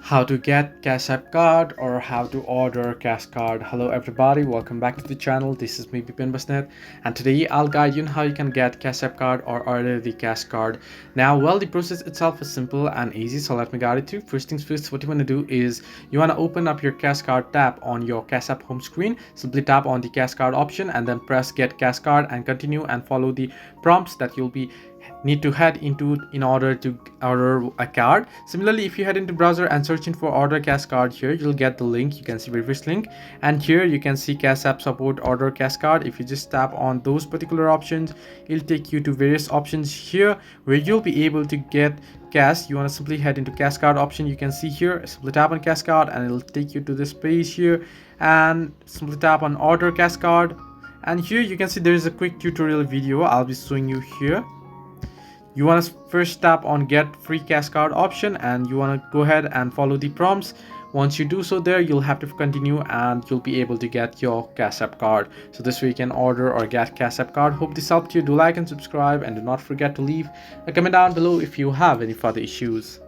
How to get Cashapp card or how to order cash card. Hello everybody, welcome back to the channel. This is me Bipin Basnet, and today I'll guide you on how you can get Cashapp card or order the cash card. Now, well, the process itself is simple and easy, so let me guide you through. First things first, what you want to do is you want to open up your cash card tab on your Cashapp home screen. Simply tap on the cash card option and then press get cash card and continue and follow the prompts that you'll be need to head into in order to order a card. Similarly, if you head into browser and searching for order cash card, here you'll get the link. You can see very first link, and here you can see Cash App support order cash card. If you just tap on those particular options, it'll take you to various options here where you'll be able to get cash. You want to simply head into cash card option. You can see here, simply tap on cash card and it'll take you to this page here, and simply tap on order cash card, and here you can see there is a quick tutorial video I'll be showing you here. You want to first tap on get free cash card option and you want to go ahead and follow the prompts. Once you do so, there you'll have to continue and you'll be able to get your Cash App card. So this way you can order or get Cash App card. Hope this helped you. Do like and subscribe, and do not forget to leave a comment down below if you have any further issues.